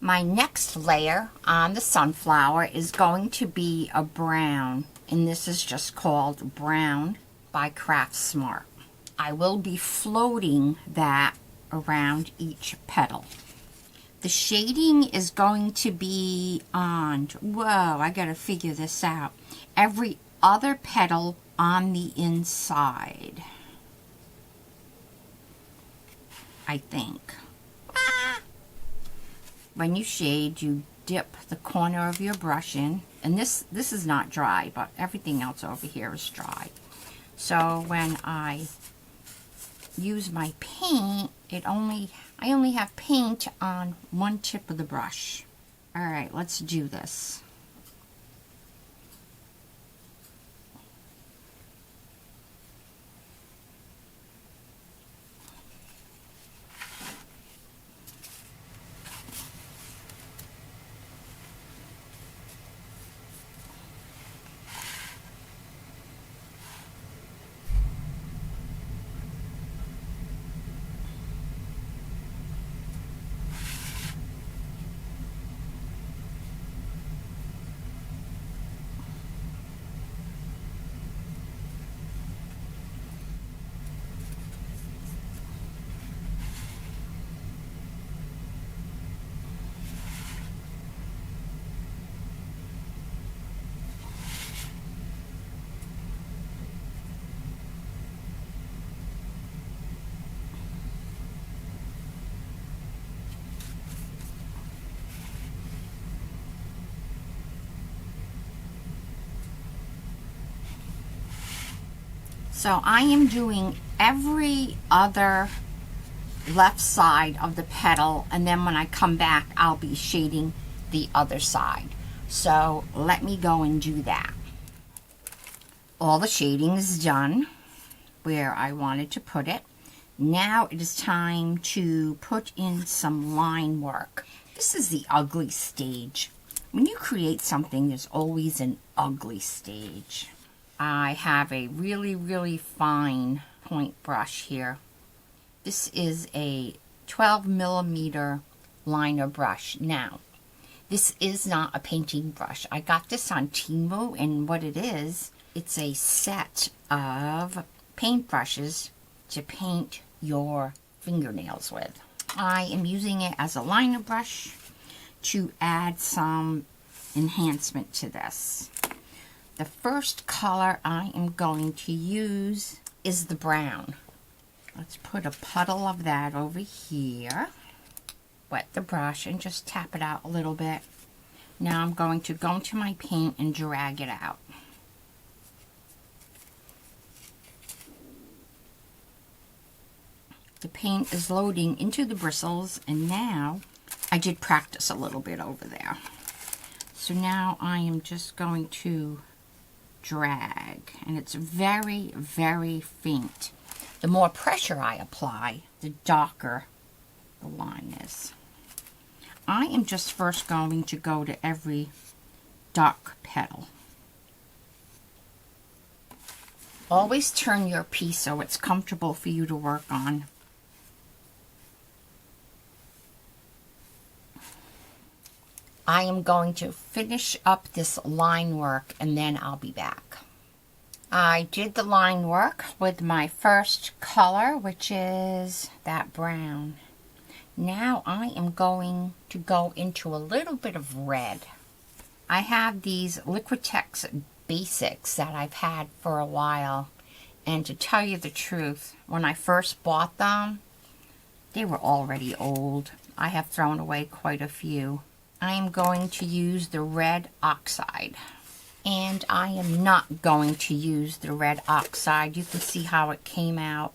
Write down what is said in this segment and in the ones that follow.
My next layer on the sunflower is going to be a brown, and this is just called Brown by Craft Smart. I will be floating that around each petal. The shading is going to be on, whoa, I gotta figure this out, every other petal on the inside, I think. When you shade, you dip the corner of your brush in, and this is not dry, but everything else over here is dry. So when I use my paint, I only have paint on one tip of the brush. All right, let's do this. So I am doing every other left side of the petal, and then when I come back, I'll be shading the other side. So let me go and do that. All the shading is done where I wanted to put it. Now it is time to put in some line work. This is the ugly stage. When you create something, there's always an ugly stage. I have a really, really fine point brush here. This is a 12mm liner brush. Now, this is not a painting brush. I got this on Temu, and what it is, it's a set of paint brushes to paint your fingernails with. I am using it as a liner brush to add some enhancement to this. The first color I am going to use is the brown. Let's put a puddle of that over here. Wet the brush and just tap it out a little bit. Now I'm going to go into my paint and drag it out. The paint is loading into the bristles, and now I did practice a little bit over there. So now I am just going to drag, and it's very, very faint. The more pressure I apply, the darker the line is. I am just first going to go to every dark petal. Always turn your piece so it's comfortable for you to work on. I am going to finish up this line work, and then I'll be back. I did the line work with my first color, which is that brown. Now I am going to go into a little bit of red. I have these Liquitex basics that I've had for a while, and to tell you the truth, when I first bought them, they were already old. I have thrown away quite a few. I am going to use the red oxide, and I am not going to use the red oxide. You can see how it came out.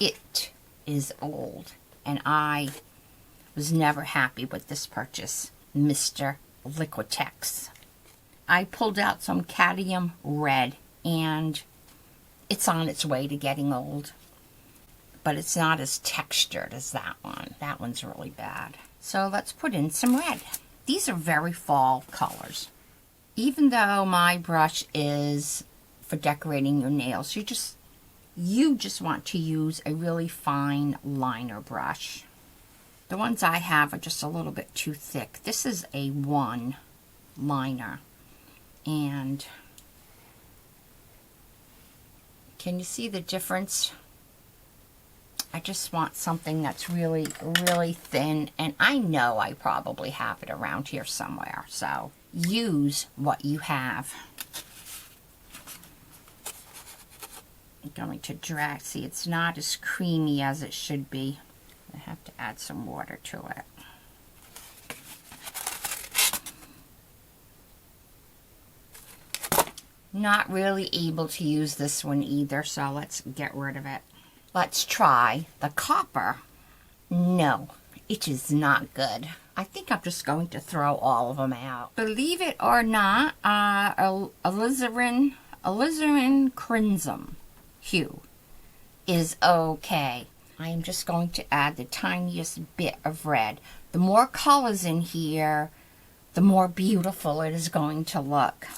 It is old, and I was never happy with this purchase, Mr. Liquitex. I pulled out some cadmium red, and it's on its way to getting old, but it's not as textured as that one. That one's really bad. So let's put in some red. These are very fall colors. Even though my brush is for decorating your nails, you just want to use a really fine liner brush. The ones I have are just a little bit too thick. This is a 1 liner. And can you see the difference? I just want something that's really, really thin. And I know I probably have it around here somewhere. So use what you have. I'm going to drag. See, it's not as creamy as it should be. I have to add some water to it. Not really able to use this one either, so let's get rid of it. Let's try the copper. No, it is not good. I think I'm just going to throw all of them out. Believe it or not, alizarin crimson hue is okay. I am just going to add the tiniest bit of red. The more colors in here, the more beautiful it is going to look.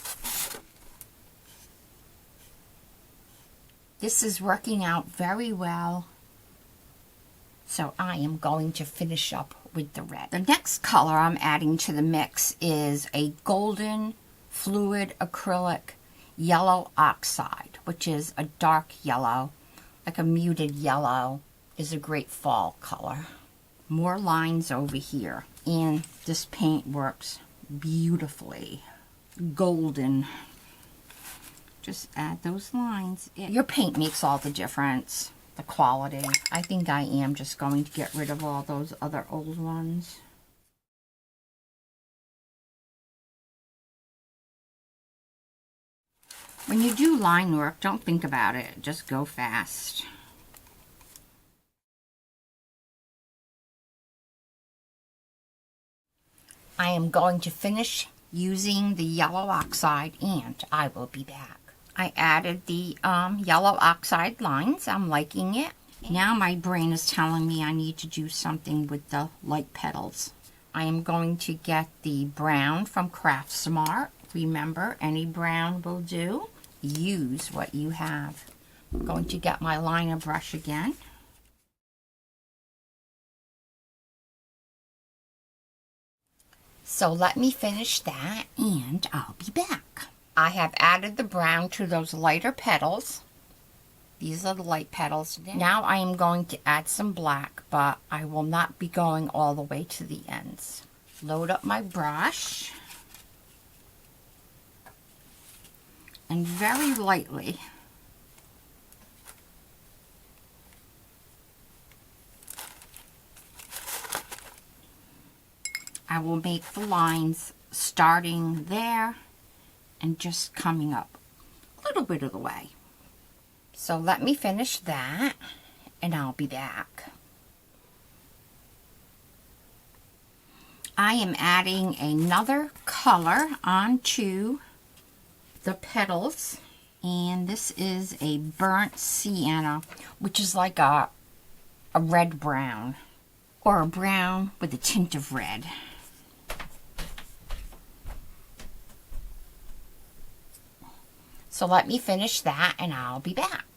This is working out very well. So I am going to finish up with the red. The next color I'm adding to the mix is a golden fluid acrylic yellow oxide, which is a dark yellow, like a muted yellow. Is a great fall color. More lines over here, and this paint works beautifully. Golden. Just add those lines. Your paint makes all the difference. The quality. I think I am just going to get rid of all those other old ones. When you do line work, don't think about it. Just go fast. I am going to finish using the yellow oxide and I will be back. I added the yellow oxide lines. I'm liking it. Now my brain is telling me I need to do something with the light petals. I am going to get the brown from Craft Smart. Remember, any brown will do. Use what you have. I'm going to get my liner brush again. So let me finish that and I'll be back. I have added the brown to those lighter petals. These are the light petals. Now I am going to add some black, but I will not be going all the way to the ends. Load up my brush. And very lightly, I will make the lines starting there and just coming up a little bit of the way. So let me finish that and I'll be back. I am adding another color onto the petals, and this is a burnt sienna, which is like a red brown, or a brown with a tint of red. So let me finish that and I'll be back.